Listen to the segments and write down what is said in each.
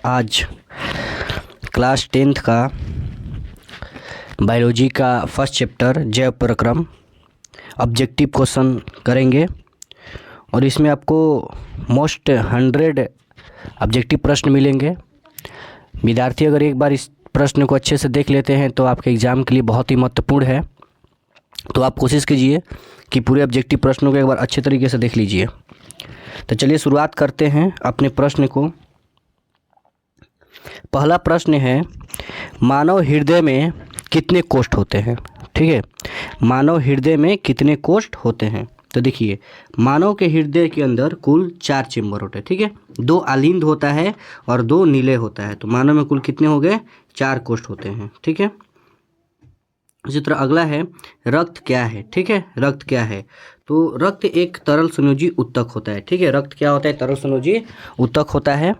आज class 10th का biology का फर्स्ट चैप्टर जैव प्रक्रम ऑब्जेक्टिव क्वेश्चन करेंगे और इसमें आपको मोस्ट 100 ऑब्जेक्टिव प्रश्न मिलेंगे। विद्यार्थी अगर एक बार इस प्रश्न को अच्छे से देख लेते हैं तो आपके एग्ज़ाम के लिए बहुत ही महत्वपूर्ण है। तो आप कोशिश कीजिए कि पूरे ऑब्जेक्टिव प्रश्नों को एक बार अच्छे तरीके से देख लीजिए। तो चलिए शुरुआत करते हैं अपने प्रश्न को। पहला प्रश्न है, मानव हृदय में कितने कोष्ठ होते हैं? ठीक है, मानव हृदय में कितने कोष्ठ होते हैं? तो देखिए, मानव के हृदय के अंदर कुल 4 चेम्बर होते हैं। ठीक है, 2 आलिंद होता है और 2 नीले होता है। तो मानव में कुल कितने हो गए? 4 कोष्ठ होते हैं। ठीक है, इसी तरह अगला है, रक्त क्या है? ठीक है, रक्त क्या है? तो रक्त एक तरल संयोजी उत्तक होता है। ठीक है, रक्त क्या होता है? तरल संयोजी उत्तक होता है।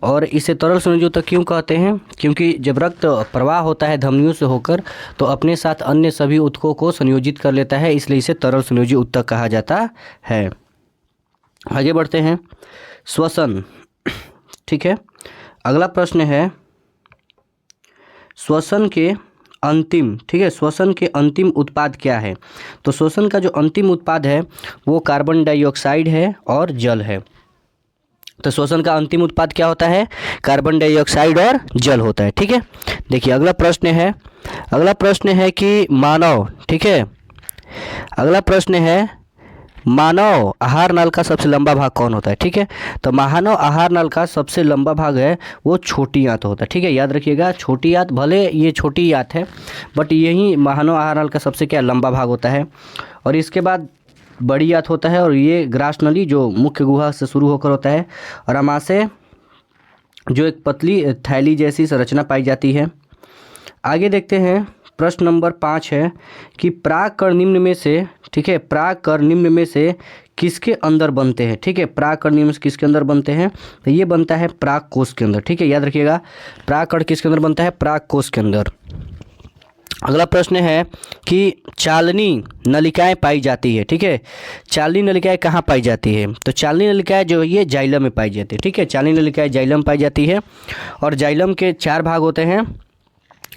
और इसे तरल संयोजी उत्तक क्यों कहते हैं? क्योंकि जब रक्त प्रवाह होता है धमनियों से होकर तो अपने साथ अन्य सभी उत्तकों को संयोजित कर लेता है, इसलिए इसे तरल संयोजी उत्तक कहा जाता है। आगे बढ़ते हैं, श्वसन। ठीक है, अगला प्रश्न है, श्वसन के अंतिम, ठीक है, श्वसन के अंतिम उत्पाद क्या है? तो श्वसन का जो अंतिम उत्पाद है वो कार्बन डाइऑक्साइड है और जल है। तो श्वसन का अंतिम उत्पाद क्या होता है? कार्बन डाइऑक्साइड और जल होता है। ठीक है, देखिए अगला प्रश्न है कि मानव, ठीक है, अगला प्रश्न है, मानव आहार नाल का सबसे लंबा भाग कौन होता है? ठीक है, तो मानव आहार नाल का सबसे लंबा भाग है वो छोटी आंत होता है। ठीक है, याद रखिएगा, छोटी आंत, भले ये छोटी आंत है बट यही मानव आहार नाल का सबसे क्या लंबा भाग होता है। और इसके बाद बड़ी आंत होता है और ये ग्रास नली जो मुख्य गुहा से शुरू होकर होता है, और अमाशय जो एक पतली थैली जैसी संरचना पाई जाती है। आगे देखते हैं, प्रश्न नंबर 5 है कि प्राक निम्न में से, ठीक है, प्राक निम्न में से किसके अंदर बनते हैं? ठीक है, प्राक निम्न से किसके अंदर बनते हैं? तो ये बनता है प्राक कोश के अंदर। ठीक है, याद रखिएगा, प्राक किसके अंदर बनता है? प्राक कोश के अंदर। अगला प्रश्न है कि चालनी नलिकाएं पाई जाती है। ठीक है, चालनी नलिकाएं कहाँ पाई जाती है? तो चालनी नलिकाएं जो है ये जाइलम में पाई जाती है। ठीक है, चालनी नलिकाएं जाइलम पाई जाती है और जाइलम के 4 भाग होते हैं,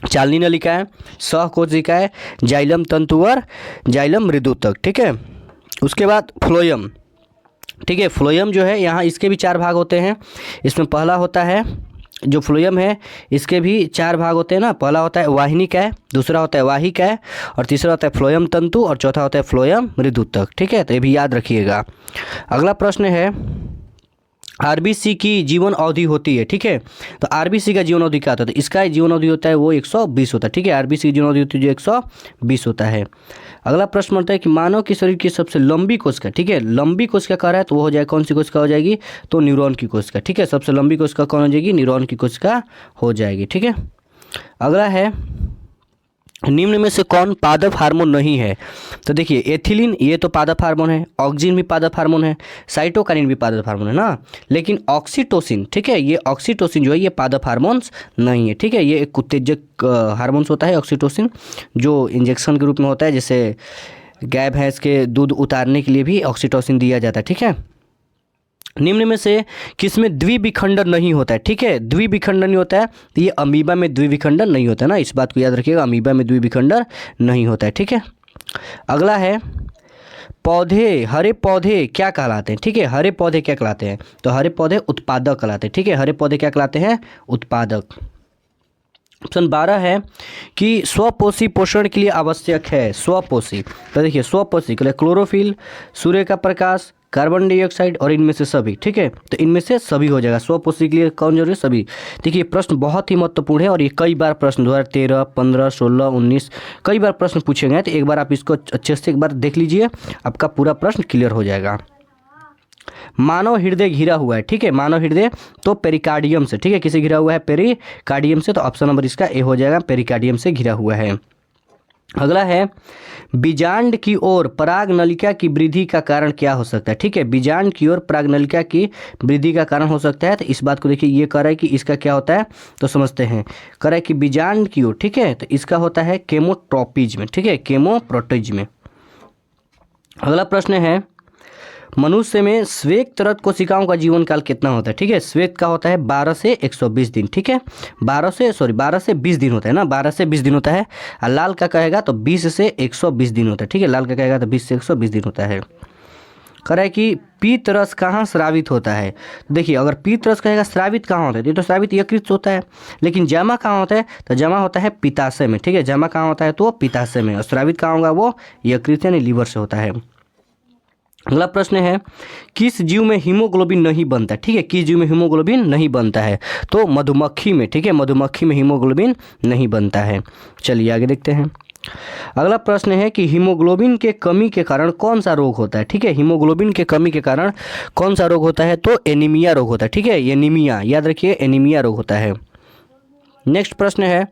चालनी नलिकाएं, सहकोशिकाएं, जाइलम तंतु और जाइलम मृदुतक। ठीक है, उसके बाद फ्लोएम। ठीक है, फ्लोएम जो है यहाँ इसके भी 4 भाग होते हैं। इसमें पहला होता है जो फ्लोएम है, इसके भी 4 भाग होते हैं ना। पहला होता है वाहिनिकाय, दूसरा होता है वाहिकाय और तीसरा होता है फ्लोएम तंतु और चौथा होता है फ्लोएम मृदुतक। ठीक है, तो ये भी याद रखिएगा। अगला प्रश्न है, आरबीसी की जीवन अवधि होती है। ठीक है, तो आरबीसी का जीवन अवधि क्या होता है? तो इसका जीवन अवधि होता है वो 120 होता है। ठीक है, आरबीसी की जीवन अवधि होती है जो 120 होता है। अगला प्रश्न होता है कि मानव के शरीर की सबसे लंबी कोशिका, ठीक है, लंबी कोशिका कह रहा है तो वो हो जाए, कौन सी कोशिका हो जाएगी? तो न्यूरॉन की कोशिका। ठीक है, सबसे लंबी कोशिका कौन हो जाएगी? न्यूरॉन की कोशिका हो जाएगी। ठीक है, अगला है, निम्न में से कौन पादप हार्मोन नहीं है? तो देखिए, एथिलीन ये तो पादप हार्मोन है, ऑक्सिन भी पादप हार्मोन है, साइटोकाइनिन भी पादप हार्मोन है ना, लेकिन ऑक्सीटोसिन, ठीक है, ये ऑक्सीटोसिन जो है ये पादप हार्मोन्स नहीं है। ठीक है, ये एक उत्तेजक हार्मोन्स होता है ऑक्सीटोसिन, जो इंजेक्शन के रूप में होता है, जैसे गाय भैंस के दूध उतारने के लिए भी ऑक्सीटोसिन दिया जाता है। ठीक है, निम्न में से किसमें द्विविखंडन नहीं होता है? ठीक है, द्विविखंडन नहीं होता है, तो ये अमीबा में द्विविखंडन नहीं होता है ना, इस बात को याद रखिएगा, अमीबा में द्विविखंडन नहीं होता है। ठीक है, अगला है, पौधे, हरे पौधे क्या कहलाते हैं? ठीक है, हरे पौधे क्या कहलाते हैं? तो हरे पौधे उत्पादक कहलाते हैं। ठीक है, हरे पौधे क्या कहलाते हैं? उत्पादक। ऑप्शन 12 है कि स्वपोषी पोषण के लिए आवश्यक है। स्वपोषी, तो देखिए स्वपोषी के लिए क्लोरोफिल, सूर्य का प्रकाश, कार्बन डाइऑक्साइड और इनमें से सभी। ठीक है, तो इनमें से सभी हो जाएगा। स्वपोषी के लिए कौन जरूरी है? सभी। देखिए, प्रश्न बहुत ही महत्वपूर्ण है और ये कई बार प्रश्न 2013, 15, 16, 19 कई बार प्रश्न पूछे गए हैं। तो एक बार आप इसको अच्छे से एक बार देख लीजिए, आपका पूरा प्रश्न क्लियर हो जाएगा। मानव हृदय घिरा हुआ है। ठीक है, मानव हृदय तो पेरिकार्डियम से, ठीक है, किसे घिरा हुआ है? पेरिकार्डियम से। तो ऑप्शन नंबर इसका ए हो जाएगा, पेरिकार्डियम से घिरा हुआ है। अगला है, बीजांड की ओर पराग नलिका की वृद्धि का कारण क्या हो सकता है? ठीक है, बीजांड की ओर पराग नलिका की वृद्धि का कारण हो सकता है। तो इस बात को देखिए, ये कह रहा है कि इसका क्या होता है, तो समझते हैं। कह रहा है कि बीजांड की ओर, ठीक है, तो इसका होता है केमोट्रोपिज्म। ठीक है, केमोप्रोटिज्म। अगला प्रश्न है, मनुष्य में श्वेत रक्त कोशिकाओं का जीवन काल कितना होता है? ठीक है, श्वेत का होता है 12 से 120 दिन। ठीक है, 12 से 20 दिन होता है ना, 12 से 20 दिन होता है। और लाल का कहेगा तो 20 से 120 दिन होता है। ठीक है, लाल का कहेगा तो 20 से 120 दिन होता है। कह रहा है कि पीत रस कहाँ स्रावित होता है? देखिए, अगर पीत रस कहेगा स्रावित कहाँ होता है, ये तो स्रावित यकृत होता है। लेकिन जमा कहाँ होता है? तो जमा होता है पित्ताशय में। ठीक है, जमा कहाँ होता है? तो पित्ताशय में। और स्रावित कहाँ होगा? वो यकृत यानी लीवर से होता है। अगला प्रश्न है, किस जीव में हीमोग्लोबिन नहीं बनता? ठीक है, किस जीव में हीमोग्लोबिन नहीं बनता है? तो मधुमक्खी में। ठीक है, मधुमक्खी में हीमोग्लोबिन नहीं बनता है। चलिए आगे देखते हैं। अगला प्रश्न है कि हीमोग्लोबिन के कमी के कारण कौन सा रोग होता है? ठीक है, हीमोग्लोबिन के कमी के कारण कौन सा रोग होता है? तो एनीमिया रोग होता है। ठीक है, एनीमिया, याद रखिए, एनीमिया रोग होता है। नेक्स्ट प्रश्न है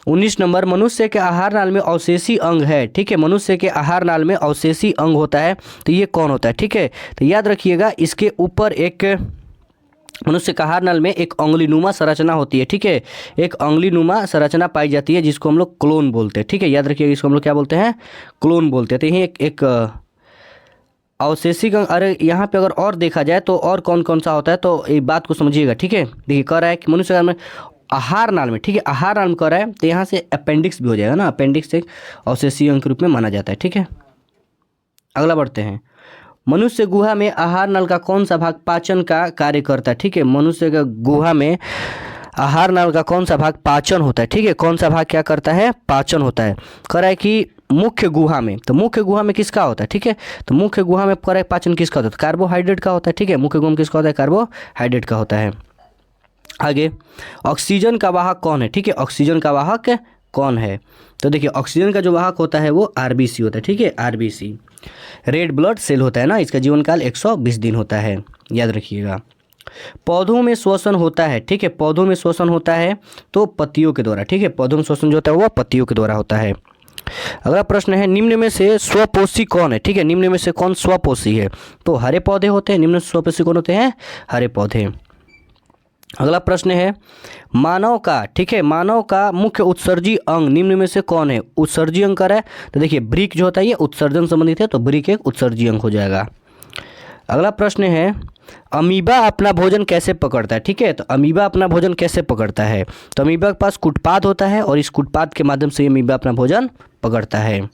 19 नंबर, मनुष्य के आहार नाल में अवशेषी अंग है। ठीक है, मनुष्य के आहार नाल में अवशेषी अंग होता है, तो ये कौन होता है? ठीक है, तो याद रखिएगा, इसके ऊपर एक मनुष्य के आहार नाल में एक अंगुलीनुमा संरचना होती है। ठीक है, एक अंगुलीनुमा संरचना पाई जाती है जिसको हम लोग क्लोन बोलते हैं। ठीक है, याद रखिएगा, इसको हम लोग क्या बोलते हैं? क्लोन बोलते हैं। तो यही एक अवशेषिक अंग। अरे यहाँ पे अगर और देखा जाए तो और कौन कौन सा होता है, तो ये बात को समझिएगा। ठीक है, देखिए कह रहा है कि मनुष्य में आहार नाल में, ठीक है, आहार नाल में कह रहा है, तो यहाँ से अपेंडिक्स भी हो जाएगा ना, अपेंडिक्स एक अवशेषीय अंग के रूप में माना जाता है। ठीक है, अगला बढ़ते हैं। मनुष्य गुहा में आहार नल का कौन सा भाग पाचन का कार्य करता है? ठीक है, मनुष्य का गुहा में आहार नल का कौन सा भाग पाचन होता है? ठीक है, कौन सा भाग क्या करता है? पाचन होता है। कह रहा है कि मुख्य गुहा में, तो मुख्य गुहा में किसका होता है? ठीक है, तो मुख्य गुहा में कह रहा है पाचन किसका होता है? कार्बोहाइड्रेट का होता है। ठीक है, मुख्य गुहा में किसका होता है? कार्बोहाइड्रेट का होता है। आगे, ऑक्सीजन का वाहक कौन है? ठीक है, ऑक्सीजन का वाहक कौन है? तो देखिए, ऑक्सीजन का जो वाहक होता है वो आरबीसी होता है। ठीक है, आरबीसी रेड ब्लड सेल होता है ना, इसका जीवन काल 120 दिन होता है, याद रखिएगा। पौधों में श्वसन होता है। ठीक है, पौधों में श्वसन होता है तो पत्तियों के द्वारा। ठीक है, पौधों में श्वसन जो होता है वो पत्तियों के द्वारा होता है। अगला प्रश्न है, निम्न में से स्वपोषी कौन है? ठीक है, निम्न में से कौन स्वपोषी है? तो हरे पौधे होते हैं। निम्न में स्वपोषी कौन होते हैं? हरे पौधे। अगला प्रश्न है, मानव का, ठीक है, मानव का मुख्य उत्सर्जी अंग निम्न में से कौन है? उत्सर्जी अंग कर है, तो देखिए ब्रिक जो होता है ये उत्सर्जन संबंधित है, तो ब्रिक एक उत्सर्जी अंग हो जाएगा। अगला प्रश्न है, अमीबा अपना भोजन कैसे पकड़ता है? ठीक है, तो अमीबा अपना भोजन कैसे पकड़ता है? तो अमीबा के पास कुटपाद होता है और इस कुटपाद के माध्यम से अमीबा अपना भोजन पकड़ता है।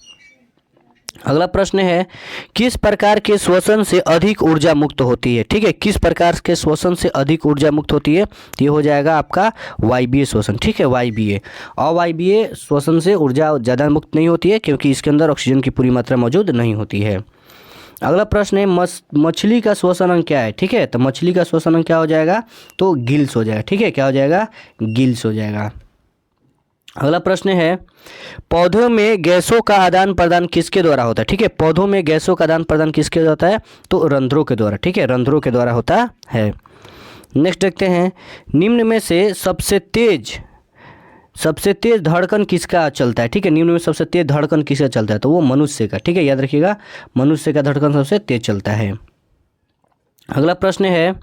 अगला प्रश्न है, किस प्रकार के श्वसन से अधिक ऊर्जा मुक्त होती है? ठीक है, किस प्रकार के श्वसन से अधिक ऊर्जा मुक्त होती है? तो ये हो जाएगा आपका वायवीय श्वसन। ठीक है, वायवीय। अवायवीय श्वसन से ऊर्जा ज़्यादा मुक्त नहीं होती है क्योंकि इसके अंदर ऑक्सीजन की पूरी मात्रा मौजूद नहीं होती है। अगला प्रश्न है, मछली का श्वसन अंग क्या है? ठीक है, तो मछली का श्वसन अंग क्या हो जाएगा? तो गिल्स हो जाएगा। ठीक है, क्या हो जाएगा? गिल्स हो जाएगा। अगला प्रश्न है, पौधों में गैसों का आदान प्रदान किसके द्वारा होता है? ठीक है, पौधों में गैसों का आदान प्रदान किसके द्वारा होता है? तो रंध्रों के द्वारा। ठीक है, रंध्रों के द्वारा होता है। नेक्स्ट देखते हैं, निम्न में से सबसे तेज धड़कन किसका चलता है? ठीक है, निम्न में सबसे तेज धड़कन किसका चलता है? तो वो मनुष्य का। ठीक है, याद रखिएगा, मनुष्य का धड़कन सबसे तेज चलता है। अगला प्रश्न है,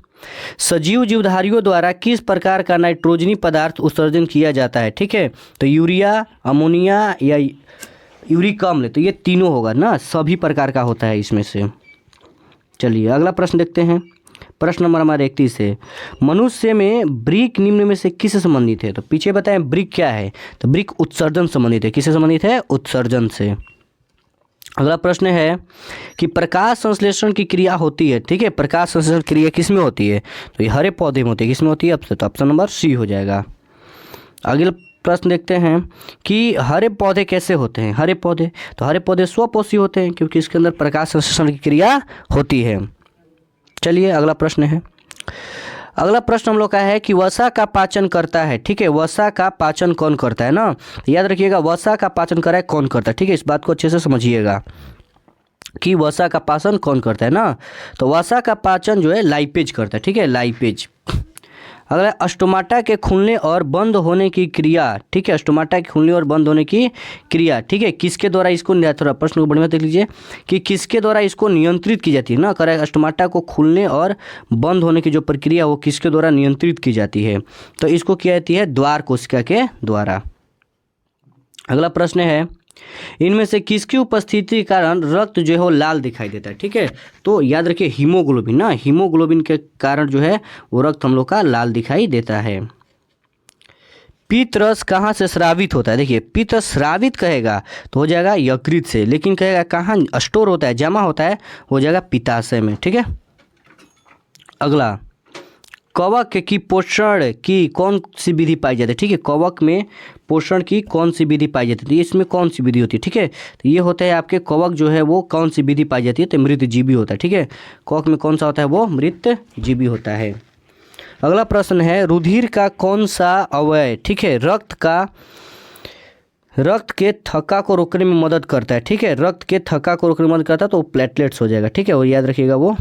सजीव जीवधारियों द्वारा किस प्रकार का नाइट्रोजनी पदार्थ उत्सर्जन किया जाता है? ठीक है, तो यूरिया, अमोनिया या यूरिक अम्ल, तो ये तीनों होगा ना, सभी प्रकार का होता है इसमें से। चलिए अगला प्रश्न देखते हैं। प्रश्न नंबर हमारे 31 है, मनुष्य में ब्रिक निम्न में से किससे संबंधित है? तो पीछे बताएं ब्रिक क्या है, तो ब्रिक उत्सर्जन संबंधित है। किससे संबंधित है? उत्सर्जन से। अगला प्रश्न है कि प्रकाश संश्लेषण की क्रिया होती है। ठीक है, प्रकाश संश्लेषण क्रिया किस में होती है? तो ये हरे पौधे में होती है। किस में होती है? तो ऑप्शन नंबर सी हो जाएगा। अगला प्रश्न देखते हैं कि हरे पौधे कैसे होते हैं? हरे पौधे, तो हरे पौधे स्वपोषी होते हैं क्योंकि इसके अंदर प्रकाश संश्लेषण की क्रिया होती है। चलिए अगला प्रश्न है, अगला प्रश्न हम लोग का है कि वसा का पाचन करता है। ठीक है, वसा का पाचन कौन करता है ना, याद रखिएगा, वसा का पाचन कर रहा है कौन करता है? ठीक है, इस बात को अच्छे से समझिएगा कि वसा का पाचन कौन करता है ना, तो वसा का पाचन जो है लाइपेज करता है। ठीक है, लाइपेज। अगला, स्टोमाटा के खुलने और बंद होने की क्रिया। ठीक है, स्टोमाटा के खुलने और बंद होने की क्रिया, ठीक है, किसके द्वारा इसको, थोड़ा प्रश्न को बढ़िया देख लीजिए कि किसके द्वारा इसको नियंत्रित की जाती है ना, करें स्टोमाटा को खुलने और बंद होने की जो प्रक्रिया वो किसके द्वारा नियंत्रित की जाती है? तो इसको किया जाती है द्वार कोशिका के द्वारा। अगला प्रश्न है, इनमें से किसकी उपस्थिति के कारण रक्त जो है वो लाल दिखाई देता है, ठीक है। तो याद रखिए हीमोग्लोबिन ना, हीमोग्लोबिन के कारण जो है वो रक्त हम लोग का लाल दिखाई देता है। पित्त रस कहाँ से स्रावित होता है? देखिए पित्त स्रावित कहेगा तो हो जाएगा यकृत से, लेकिन कहेगा कहाँ स्टोर होता है, जमा होता है, हो जाएगा पित्ताशय में, ठीक है। अगला, कवक की पोषण की कौन सी विधि पाई जाती है? ठीक है, कवक में पोषण की कौन सी विधि पाई जाती है? तो इसमें कौन सी विधि होती है? ठीक है, तो ये होता है आपके कवक जो है वो कौन सी विधि पाई जाती है? तो मृतजीवी होता है, ठीक है। कवक में कौन सा होता है? वो मृतजीवी होता है। अगला प्रश्न है, रुधिर का कौन सा अवयव, ठीक है, रक्त के थक्का को रोकने में मदद करता है? ठीक है, रक्त के थक्का को रोकने में मदद करता है तो प्लेटलेट्स हो जाएगा, ठीक है। और याद रखिएगा वो,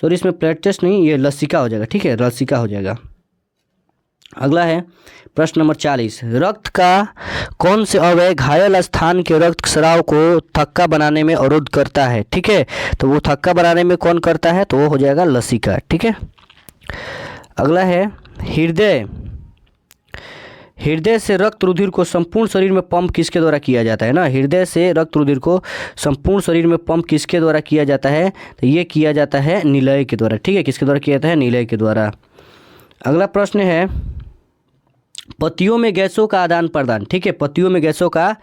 सॉरी इसमें प्लेटलेट्स नहीं, ये लसिका हो जाएगा, ठीक है, लसिका हो जाएगा। अगला है प्रश्न नंबर 40, रक्त का कौन से अवयव घायल स्थान के रक्त स्राव को थक्का बनाने में अवरोध करता है? ठीक है, तो वो थक्का बनाने में कौन करता है? तो वो हो जाएगा लसिका, ठीक है। अगला है हृदय से रक्त रुधिर को संपूर्ण शरीर में पंप किसके द्वारा किया जाता है? ना, हृदय से रक्त रुधिर को संपूर्ण शरीर में पंप किसके द्वारा किया जाता है? तो ये किया जाता है निलय के द्वारा, ठीक है। किसके द्वारा किया जाता है? निलय के द्वारा। अगला प्रश्न है, पत्तियों में गैसों का आदान प्रदान, ठीक है, पत्तियों में गैसों का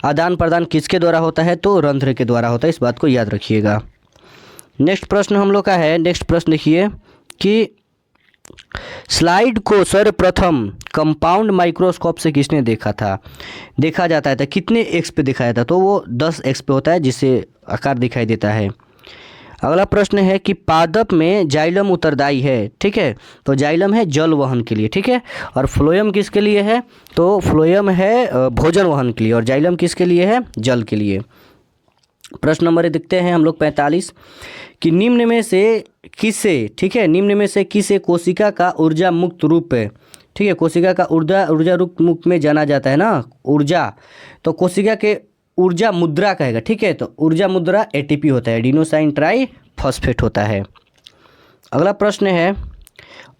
आदान प्रदान किसके द्वारा होता है? तो रंध्र के द्वारा होता है, इस बात को याद रखिएगा। नेक्स्ट प्रश्न हम लोग का है, नेक्स्ट प्रश्न देखिए कि स्लाइड को सर्वप्रथम कंपाउंड माइक्रोस्कोप से किसने देखा था? देखा जाता है तो कितने एक्स पे दिखाया था? तो वो 10 एक्स पे होता है, जिससे आकार दिखाई देता है। अगला प्रश्न है कि पादप में जाइलम उत्तरदायी है, ठीक है, तो जाइलम है जल वहन के लिए, ठीक है, और फ्लोएम किसके लिए है? तो फ्लोएम है भोजन वहन के लिए, और जाइलम किसके लिए है? जल के लिए। प्रश्न नंबर देखते हैं हम लोग 45 कि निम्न में से किसे, ठीक है, निम्न में से किसे कोशिका का ऊर्जा मुक्त रूप है? ठीक है, कोशिका का ऊर्जा रूप में जाना जाता है ना, ऊर्जा, तो कोशिका के ऊर्जा मुद्रा कहेगा, ठीक है, तो ऊर्जा मुद्रा एटीपी होता है, एडिनोसाइन ट्राई फॉस्फेट होता है। अगला प्रश्न है,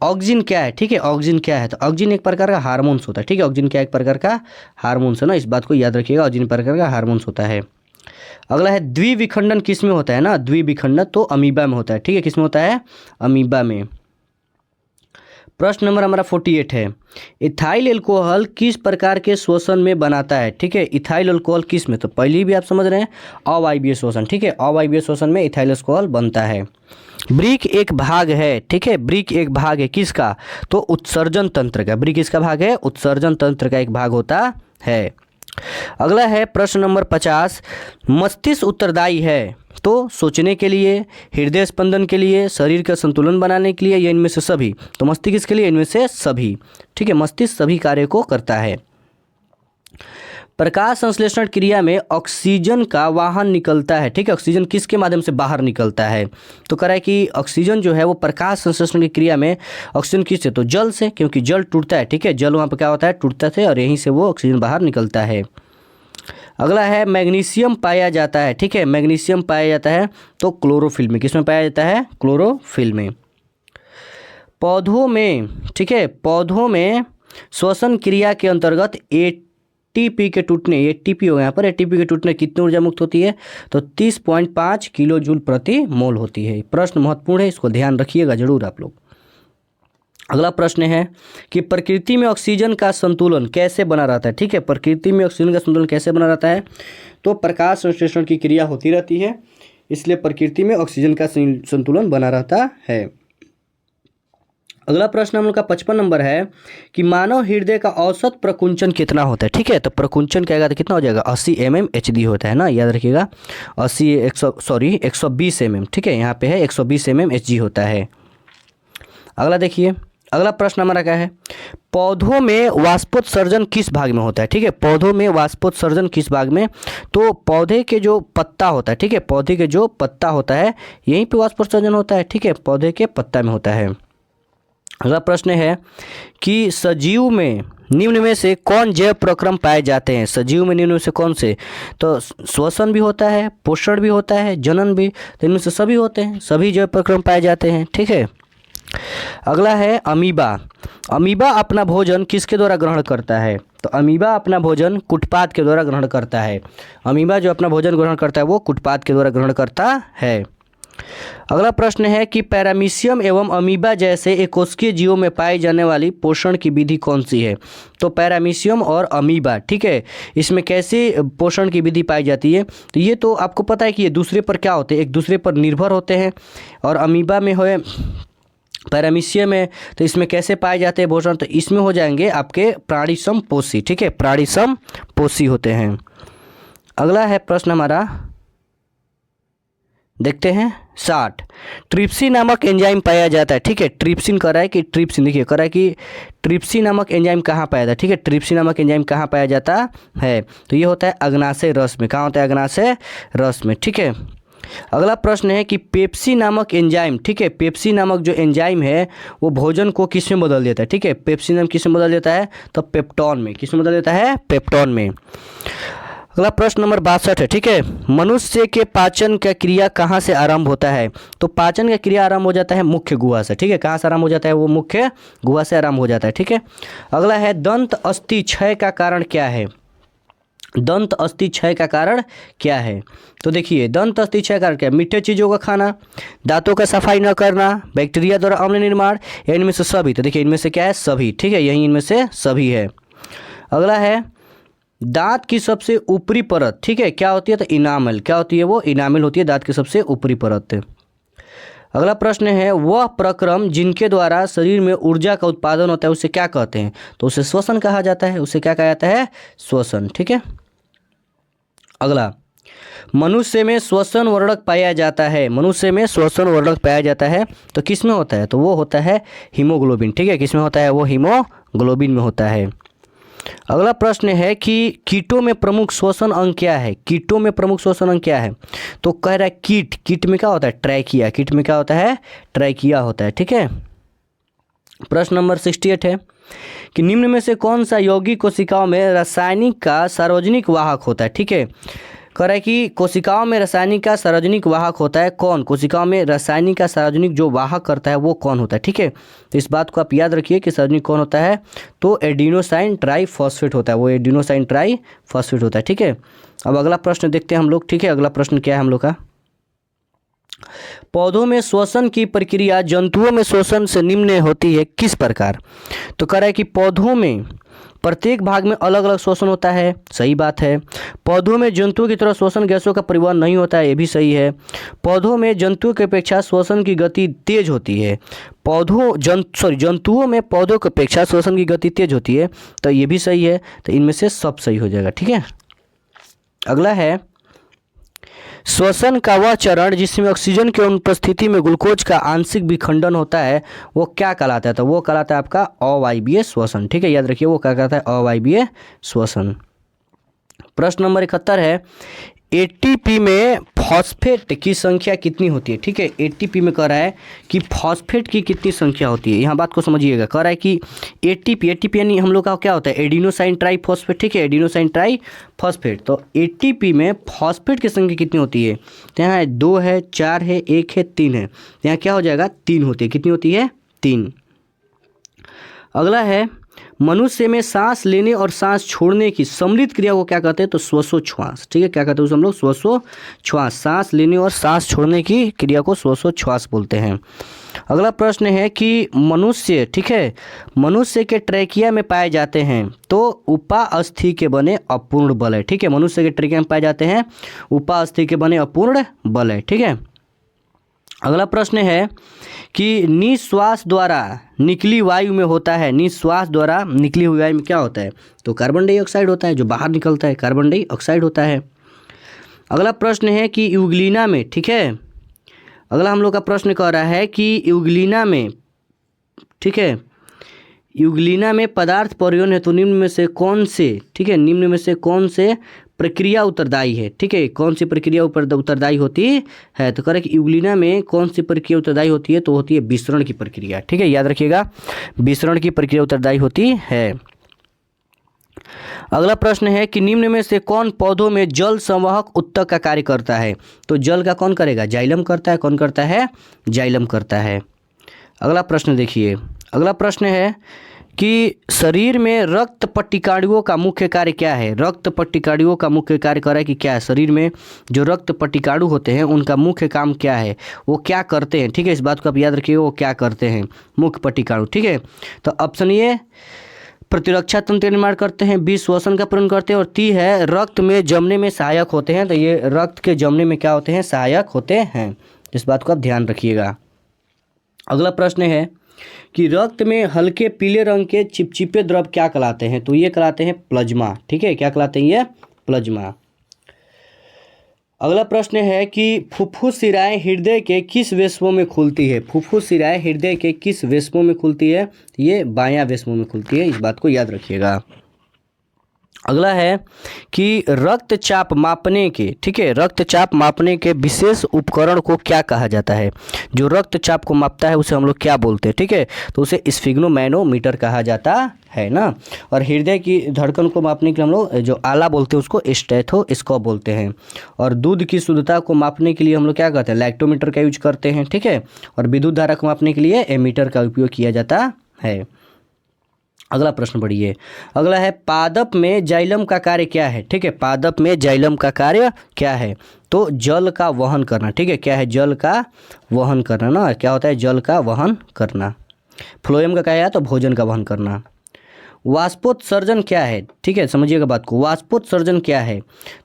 ऑक्सीजन क्या है? ठीक है, ऑक्सीजन क्या है? तो ऑक्सीजन एक प्रकार का हार्मोन्स होता है, ठीक है, ऑक्सीजन क्या एक प्रकार का हार्मोन्स है ना, इस बात को याद रखिएगा, ऑक्सीजन प्रकार का हार्मोन्स होता है। अगला है द्विविखंडन किस में होता है? ना, द्विविखंडन तो अमीबा में होता है, ठीक है, किस में होता है? अमीबा में। प्रश्न नंबर हमारा 48 है, इथाइल अल्कोहल किस प्रकार के श्वसन में बनाता है? ठीक है, इथाइल अल्कोहल किस में? तो पहले भी आप समझ रहे हैं, अवायवीय श्वसन, ठीक है, अवायवीय श्वसन में इथाइल अल्कोहल बनता है। ब्रिक एक भाग है, ठीक है, ब्रिक एक भाग है किसका? तो उत्सर्जन तंत्र का। ब्रिक किसका भाग है? उत्सर्जन तंत्र का एक भाग होता है। अगला है प्रश्न नंबर 50, मस्तिष्क उत्तरदायी है तो सोचने के लिए, हृदय स्पंदन के लिए, शरीर का संतुलन बनाने के लिए, या इनमें से सभी? तो मस्तिष्क किसके लिए? इनमें से सभी, ठीक है, मस्तिष्क सभी कार्य को करता है। प्रकाश संश्लेषण क्रिया में ऑक्सीजन का वाहन निकलता है, ठीक है, ऑक्सीजन किसके माध्यम से बाहर निकलता है? तो कह रहा है कि ऑक्सीजन जो है वो प्रकाश संश्लेषण की क्रिया में ऑक्सीजन किससे? तो जल से, क्योंकि जल टूटता है, ठीक है, जल वहाँ पर क्या होता है? टूटता है, और यहीं से वो ऑक्सीजन बाहर निकलता है। अगला है मैग्नीशियम पाया जाता है, ठीक है, मैग्नीशियम पाया जाता है तो क्लोरोफिल में। किसमें पाया जाता है? क्लोरोफिल में। पौधों में, ठीक है, पौधों में श्वसन क्रिया के अंतर्गत एटीपी के टूटने, एटीपी हो यहाँ पर, एटीपी के टूटने कितनी ऊर्जा मुक्त होती है? तो 30.5 किलो जूल प्रति मोल होती है। प्रश्न महत्वपूर्ण है, इसको ध्यान रखिएगा जरूर आप लोग। अगला प्रश्न है कि प्रकृति में ऑक्सीजन का संतुलन कैसे बना रहता है? ठीक है, प्रकृति में ऑक्सीजन का संतुलन कैसे बना रहता है? तो प्रकाश संश्लेषण की क्रिया होती रहती है, इसलिए प्रकृति में ऑक्सीजन का संतुलन बना रहता है। अगला प्रश्न हम लोग का 55 नंबर है कि मानव हृदय का औसत प्रकुंचन कितना होता है? ठीक है, तो प्रकुंचन क्या आएगा? तो कितना हो जाएगा? 80 mmHg होता है ना, याद रखिएगा, 120 mm, ठीक है, यहाँ पे है 120 mmHg होता है। अगला देखिए, अगला प्रश्न हमारा क्या है? पौधों में वाष्पोत्सर्जन किस भाग में होता है? ठीक है, पौधों में वाष्पोत्सर्जन किस भाग में? तो पौधे के जो पत्ता होता है, ठीक है, पौधे के जो पत्ता होता है यहीं पे वाष्पोत्सर्जन होता है, ठीक है, पौधे के पत्ता में होता है। अगला प्रश्न है कि सजीव में निम्न में से कौन जैव प्रक्रम पाए जाते हैं? सजीव में निम्न में से कौन से? तो श्वसन भी होता है, पोषण भी होता है, जनन भी, तो इनमें से सभी होते हैं, सभी जैव प्रक्रम पाए जाते हैं, ठीक है। अगला है अमीबा। अमीबा अपना भोजन किसके द्वारा ग्रहण करता है? तो अमीबा अपना भोजन कुटपाद के द्वारा ग्रहण करता है। अमीबा जो अपना भोजन ग्रहण करता है वो कुटपाद के द्वारा ग्रहण करता है। अगला प्रश्न है कि पैरामीशियम एवं अमीबा जैसे एकोष्कीय जीवों में पाई जाने वाली पोषण की विधि कौन सी है? तो पैरामीशियम और अमीबा, ठीक है, इसमें कैसे पोषण की विधि पाई जाती है? तो ये तो आपको पता है कि ये दूसरे पर क्या होते हैं, एक दूसरे पर निर्भर होते हैं। और अमीबा में है, पैरामीशियम में, तो इसमें कैसे पाए जाते हैं भोजन? तो इसमें हो जाएंगे आपके प्राणी समपोषी, ठीक है, प्राणी समपोषी होते हैं। अगला है प्रश्न हमारा, देखते हैं 60। ट्रिप्सिन नामक एंजाइम पाया जाता है, ठीक है, ट्रिप्सिन कह रहा है कि ट्रिप्सिन, देखिए कह रहा है कि ट्रिप्सिन नामक एंजाइम कहाँ पाया जाता है, ठीक है, ट्रिप्सिन नामक एंजाइम कहाँ पाया जाता है? तो ये होता है अग्नाशय रस में। कहाँ होता है? अग्नाशय रस में, ठीक है। अगला प्रश्न है कि पेप्सी नामक एंजाइम, ठीक है, पेप्सी नामक जो एंजाइम है वो भोजन को किस में बदल देता है? ठीक है, पेप्सी नाम किस में बदल देता है? तो पेप्टॉन में। किस में बदल देता है? पेप्टॉन में। अगला प्रश्न नंबर 62 है, ठीक है, मनुष्य के पाचन का क्रिया कहाँ से आरंभ होता है? तो पाचन का क्रिया आरंभ हो जाता है मुख्य गुहा से, ठीक है, कहाँ से आरंभ हो जाता है? वो मुख्य गुहा से आरंभ हो जाता है, ठीक है। अगला है दंत अस्थि क्षय का कारण क्या है? दंत अस्थि क्षय का कारण क्या है? तो देखिए दंत अस्थि क्षय का कारण क्या है? मीठे चीज़ों का खाना, दांतों का सफाई न करना, बैक्टीरिया द्वारा अम्ल निर्माण, या इनमें से सभी? तो देखिए इनमें से क्या है? सभी, ठीक है, यही इनमें से सभी है। अगला है दांत की सबसे ऊपरी परत, ठीक है, क्या होती है? तो इनामल। क्या होती है? वो इनामल होती है दांत की सबसे ऊपरी परत। अगला प्रश्न है वह प्रक्रम जिनके द्वारा शरीर में ऊर्जा का उत्पादन होता है उसे क्या कहते हैं? तो उसे श्वसन कहा जाता है। उसे क्या कहा जाता है? श्वसन, ठीक है। अगला, मनुष्य में श्वसन वर्णक पाया जाता है। मनुष्य में श्वसन वर्णक पाया जाता है तो किस में होता है? तो वो होता है हीमोग्लोबिन, ठीक है, किस में होता है? वो हीमोग्लोबिन में होता है। अगला प्रश्न है कि कीटों में प्रमुख श्वसन अंग क्या है? कीटों में प्रमुख श्वसन अंग क्या है? तो कह रहा है कीट, कीट में क्या होता है? ट्रैकिया, कीट में क्या होता है? ट्रैकिया होता है, ठीक है। प्रश्न नंबर 68 है कि निम्न में से कौन सा यौगिक कोशिकाओं में रासायनिक का सार्वजनिक वाहक होता है? ठीक है, कह रहा है कि कोशिकाओं में रासायनिक का सार्वजनिक वाहक होता है कौन? कोशिकाओं में रासायनिक का सार्वजनिक जो वाहक करता है वो कौन होता है? ठीक है, तो इस बात को आप याद रखिए कि सार्वजनिक कौन होता है? तो एडिनोसाइन ट्राइफॉस्फेट होता है, वो एडिनोसाइन ट्राइफॉस्फेट होता है, ठीक है। अब अगला प्रश्न देखते हैं हम लोग, ठीक है। अगला प्रश्न क्या है हम लोग का? पौधों में श्वसन की प्रक्रिया जंतुओं में श्वसन से निम्न होती है किस प्रकार? तो कह रहा है कि पौधों में प्रत्येक भाग में अलग अलग श्वसन होता है, सही बात है। पौधों में जंतुओं की तरह श्वसन गैसों का परिवहन नहीं होता है, ये भी सही है। पौधों में जंतुओं की अपेक्षा श्वसन की गति तेज होती है। जंतुओं में पौधों की अपेक्षा श्वसन की गति तेज होती है, तो ये भी सही है। तो इनमें से सब सही हो जाएगा, ठीक है। अगला है श्वसन का वह चरण जिसमें ऑक्सीजन की अनुपस्थिति में ग्लूकोज का आंशिक विखंडन होता है वो क्या कहलाता है? तो वो कहलाता है आपका अवायवीय श्वसन, ठीक है, याद रखिए वो क्या कहलाता है? अवायवीय श्वसन। प्रश्न नंबर 71 है एटीपी में फॉस्फेट की संख्या कितनी होती है? ठीक है, एटीपी में कह रहा है कि फॉस्फेट की कितनी संख्या होती है, यहाँ बात को समझिएगा। कह रहा है कि एटीपी यानी हम लोग का क्या होता है? एडिनोसाइन ट्राइफॉस्फेट, ठीक है, एडिनोसाइन ट्राइफॉस्फेट। तो एटीपी में फॉस्फेट की संख्या कितनी होती है? तो यहाँ 2 है, 4 है, 1 है, 3 है, यहाँ क्या हो जाएगा? 3 होती है। कितनी होती है? 3। अगला है मनुष्य में सांस लेने और सांस छोड़ने की सम्मिलित क्रिया को क्या कहते हैं? तो श्वासोच्छ्वास, ठीक है, क्या कहते हैं उसे हम लोग? श्वासोच्छ्वास। सांस लेने और सांस छोड़ने की क्रिया को श्वासोच्छ्वास बोलते हैं। अगला प्रश्न है कि मनुष्य, ठीक है, मनुष्य के ट्रैकिया में पाए जाते हैं तो उपास्थि के बने अपूर्ण बल है, ठीक है, मनुष्य के ट्रैकिया में पाए जाते हैं उपास्थि के बने अपूर्ण बल है, ठीक है। अगला प्रश्न है कि निश्वास द्वारा निकली वायु में होता है, निश्वास द्वारा निकली हुई वायु में क्या होता है? तो कार्बन डाइऑक्साइड होता है, जो बाहर निकलता है कार्बन डाइऑक्साइड होता है। अगला प्रश्न है कि यूग्लिना में, ठीक है, अगला हम लोग का प्रश्न कह रहा है कि यूग्लिना में, ठीक है, यूग्लिना में पदार्थ परिवहन हेतु निम्न में से कौन से, ठीक है, निम्न में से कौन से प्रक्रिया उत्तरदायी है? ठीक है, कौन सी प्रक्रिया उत्तरदायी होती है? तो कह रहे कि यूग्लिना में कौन सी प्रक्रिया उत्तरदायी होती है? तो होती है विसरण की प्रक्रिया, ठीक है, याद रखिएगा विसरण की प्रक्रिया उत्तरदायी होती है। अगला प्रश्न है कि निम्न में से कौन पौधों में जल संवाहक उत्तक का कार्य करता है? तो जल का कौन करेगा? जाइलम करता है। कौन करता है? जाइलम करता है। अगला प्रश्न देखिए, अगला प्रश्न है कि शरीर में रक्त पट्टिकाणुओं का मुख्य कार्य क्या है। रक्त पट्टिकाणुओं का मुख्य कार्य कर रहा है कि क्या है, शरीर में जो रक्त पट्टिकाणु होते हैं उनका मुख्य काम क्या है, वो क्या करते हैं। ठीक है, इस बात को आप याद रखिए, वो क्या करते हैं मुख्य पट्टिकाणु। ठीक है, तो ऑप्शन ए प्रतिरक्षा तंत्र निर्माण करते हैं, बी श्वसन का पूर्ण करते हैं, और ती है रक्त में जमने में सहायक होते हैं। तो ये रक्त के जमने में क्या होते हैं, सहायक होते हैं। इस बात को आप ध्यान रखिएगा। अगला प्रश्न है कि रक्त में हल्के पीले रंग के चिपचिपे द्रव क्या कहलाते हैं। तो ये कहलाते हैं प्लाज्मा। ठीक है, क्या कहलाते हैं, ये प्लाज्मा। अगला प्रश्न है कि फुफ्फुस शिराएं हृदय के किस वेश्मों में खुलती है। फुफ्फुस शिराएं हृदय के किस वेश्मों में खुलती है। ये बायां वेश्मों में खुलती है, इस बात को याद रखिएगा। अगला है कि रक्तचाप मापने के, ठीक है, रक्तचाप मापने के विशेष उपकरण को क्या कहा जाता है। जो रक्तचाप को मापता है उसे हम लोग क्या बोलते हैं। ठीक है, तो उसे स्फिग्नोमैनोमीटर कहा जाता है ना। और हृदय की धड़कन को मापने के लिए हम लोग जो आला बोलते हैं उसको स्टेथोस्कोप बोलते हैं। और दूध की शुद्धता को मापने के लिए हम लोग क्या करते हैं, लैक्टोमीटर का यूज करते हैं। ठीक है, और विद्युत धारा को मापने के लिए एमीटर का उपयोग किया जाता है। अगला प्रश्न पढ़िए। अगला है पादप में जाइलम का कार्य क्या है। ठीक है, पादप में जाइलम का कार्य क्या है। तो जल का वहन करना। ठीक है, क्या है, जल का वहन करना ना। क्या होता है, जल का वहन करना। फ्लोएम का क्या है, तो भोजन का वहन करना। वाष्पोत्सर्जन क्या है। ठीक है, समझिएगा बात को, वाष्पोत्सर्जन क्या है।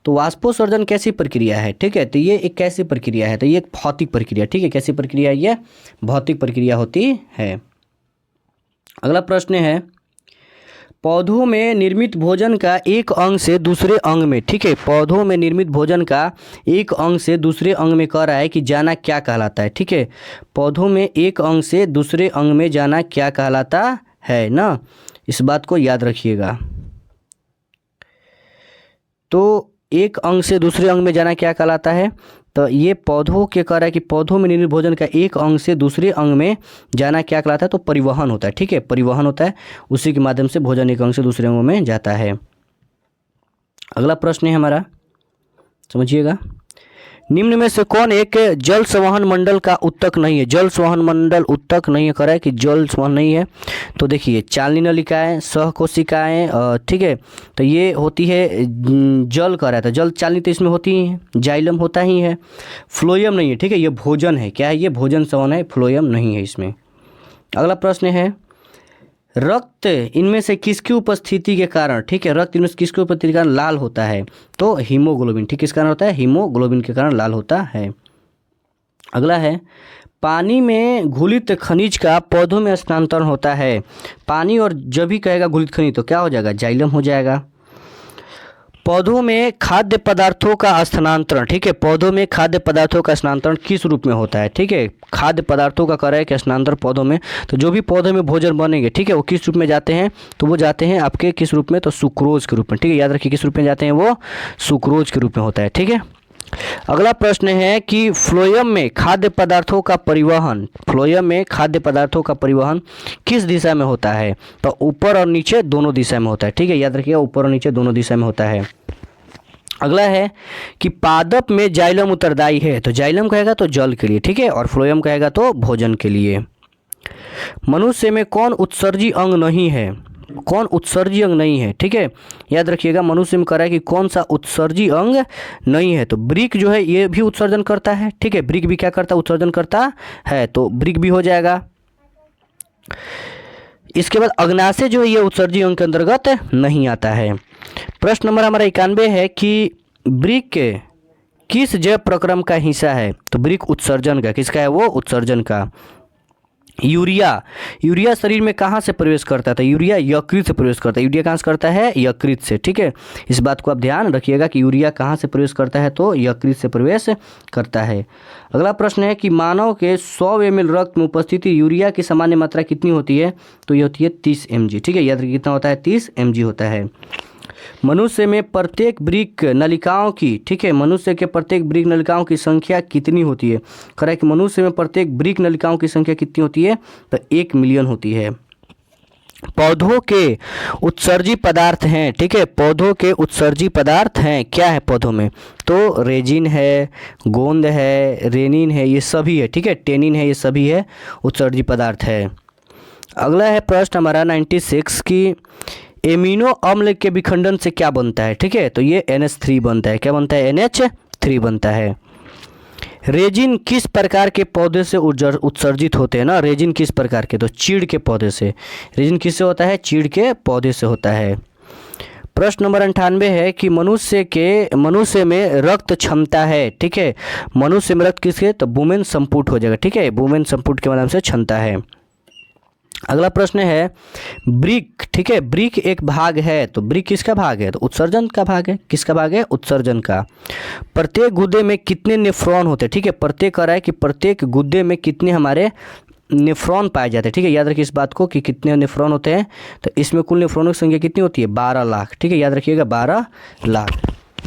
तो वाष्पोत्सर्जन कैसी प्रक्रिया है। ठीक है, तो ये एक कैसी प्रक्रिया है, तो ये एक भौतिक प्रक्रिया। ठीक है, कैसी प्रक्रिया है, ये भौतिक प्रक्रिया होती है। अगला प्रश्न है पौधों में निर्मित भोजन का एक अंग से दूसरे अंग में, ठीक है, पौधों में निर्मित भोजन का एक अंग से दूसरे अंग में कह रहा है कि जाना क्या कहलाता है। ठीक है, पौधों में एक अंग से दूसरे अंग में जाना क्या कहलाता है ना, इस बात को याद रखिएगा। तो एक अंग से दूसरे अंग में जाना क्या कहलाता है, तो ये पौधों के कह रहा है कि पौधों में निर्मित भोजन का एक अंग से दूसरे अंग में जाना क्या कहलाता है, तो परिवहन होता है। ठीक है, परिवहन होता है, उसी के माध्यम से भोजन एक अंग से दूसरे अंग में जाता है। अगला प्रश्न है हमारा, समझिएगा, निम्न में से कौन एक जल संवहन मंडल का उत्तक नहीं है। जल संवहन मंडल उत्तक नहीं है, कह रहा है कि जल संवहन नहीं है। तो देखिए चालनी नलिकाएं, सहकोशिकाएं, ठीक है, तो ये होती है जल कह रहा था, जल चालनी तो इसमें होती ही है, जाइलम होता ही है। फ्लोएम नहीं है। ठीक है, ये भोजन है, क्या है, ये भोजन संवहन है, फ्लोएम नहीं है इसमें। अगला प्रश्न है रक्त इनमें से किसकी उपस्थिति के कारण, ठीक है, रक्त इनमें से किसकी उपस्थिति के कारण लाल होता है। तो हीमोग्लोबिन, ठीक, किस कारण होता है, हीमोग्लोबिन के कारण लाल होता है। अगला है पानी में घुलित खनिज का पौधों में स्थानांतरण होता है। पानी और जब भी कहेगा घुलित खनिज तो क्या हो जाएगा, जाइलम हो जाएगा। पौधों में खाद्य पदार्थों का स्थानांतरण, ठीक है, पौधों में खाद्य पदार्थों का स्थानांतरण किस रूप में होता है। ठीक है, खाद्य पदार्थों का कर है कि स्थानांतरण पौधों में, तो जो भी पौधे में भोजन बनेंगे, ठीक है, वो किस रूप में जाते हैं, तो वो जाते हैं आपके किस रूप में, तो सुक्रोज के रूप में। ठीक है, याद रखिए किस रूप में जाते हैं, वो सुक्रोज के रूप में होता है। ठीक है, अगला प्रश्न है कि फ्लोएम में खाद्य पदार्थों का परिवहन, फ्लोएम में खाद्य पदार्थों का परिवहन किस दिशा में होता है, तो ऊपर और नीचे दोनों दिशा में होता है। ठीक है, याद रखिएगा ऊपर और नीचे दोनों दिशा में होता है। अगला है कि पादप में जाइलम उत्तरदायी है। तो जाइलम कहेगा तो जल के लिए, ठीक है, और फ्लोएम कहेगा तो भोजन के लिए। मनुष्य में कौन उत्सर्जी अंग नहीं है, कौन उत्सर्जी अंग नहीं है। ठीक है, याद रखिएगा मनुष्य में कह रहा है कि कौन सा उत्सर्जी अंग नहीं है। तो ब्रिक जो है ये भी उत्सर्जन करता है। ठीक है, ब्रिक भी क्या करता है, उत्सर्जन करता है, तो ब्रिक भी हो जाएगा। इसके बाद अग्नाशय जो है ये उत्सर्जी अंग के अंतर्गत नहीं आता है। प्रश्न नंबर हमारा 91 है कि ब्रिक किस जैव प्रक्रम का हिस्सा है। तो ब्रिक उत्सर्जन का, किसका है, वो उत्सर्जन का। यूरिया, यूरिया शरीर में कहाँ से प्रवेश करता था, यूरिया यकृत से प्रवेश करता है। यूरिया कहाँ से करता है, यकृत से। ठीक है, इस बात को आप ध्यान रखिएगा कि यूरिया कहाँ से प्रवेश करता है, तो यकृत से प्रवेश करता है। अगला प्रश्न है कि मानव के 100 ml रक्त में उपस्थिति यूरिया की सामान्य मात्रा कितनी होती है, तो ये होती है 30 mg। ठीक है, याद रखिए कितना होता है, 30 mg होता है। मनुष्य में प्रत्येक ब्रिक नलिकाओं की, ठीक है, मनुष्य के प्रत्येक ब्रिक नलिकाओं की संख्या कितनी होती है। कह रहा है कि मनुष्य में प्रत्येक ब्रिक नलिकाओं की संख्या कितनी होती है, तो 1 मिलियन होती है। पौधों के उत्सर्जी पदार्थ हैं, ठीक है, पौधों के उत्सर्जी पदार्थ हैं, क्या है पौधों में, तो रेजिन है, गोंद है, रेनिन है, ये सभी है। ठीक है, टेनिन है, ये सभी है उत्सर्जी पदार्थ है। अगला है प्रश्न हमारा 96 की एमिनो अम्ल के विखंडन से क्या बनता है। ठीक है, तो ये NH3 बनता है। क्या बनता है? NH3 बनता है। रेजिन किस प्रकार के पौधे से उत्सर्जित होते हैं ना? रेजिन किस प्रकार के? तो चीड़ के पौधे से। रेजिन किससे होता है? चीड़ के पौधे से होता है। प्रश्न नंबर 98 है कि मनुष्य में रक्त क्षमता है। ठीक है, मनुष्य में रक्त किसके? तो वुमेन संपुट हो जाएगा। ठीक है, वुमेन संपुट के माध्यम से क्षमता है। अगला प्रश्न है ब्रिक। ठीक है, ब्रिक एक भाग है, तो ब्रिक किसका भाग है? तो उत्सर्जन का भाग है। किसका भाग है? उत्सर्जन का। प्रत्येक गुद्दे में कितने नेफ्रॉन होते हैं? ठीक है, प्रत्येक कह रहा है कि प्रत्येक गुद्दे में कितने हमारे नेफ्रॉन पाए जाते हैं। ठीक है, याद रखिए इस बात को कि कितने नेफ्रॉन होते हैं। तो इसमें कुल नेफ्रॉनों की संख्या कितनी होती है? 12 लाख। ठीक है, याद रखिएगा 12 लाख।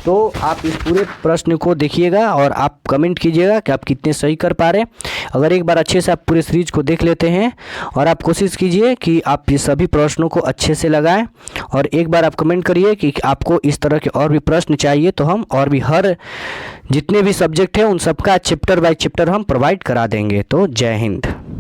तो आप इस पूरे प्रश्न को देखिएगा और आप कमेंट कीजिएगा कि आप कितने सही कर पा रहे हैं। अगर एक बार अच्छे से आप पूरे सीरीज को देख लेते हैं और आप कोशिश कीजिए कि आप ये सभी प्रश्नों को अच्छे से लगाएं और एक बार आप कमेंट करिए कि आपको इस तरह के और भी प्रश्न चाहिए, तो हम और भी हर जितने भी सब्जेक्ट हैं उन सबका चैप्टर बाय चैप्टर हम प्रोवाइड करा देंगे। तो जय हिंद।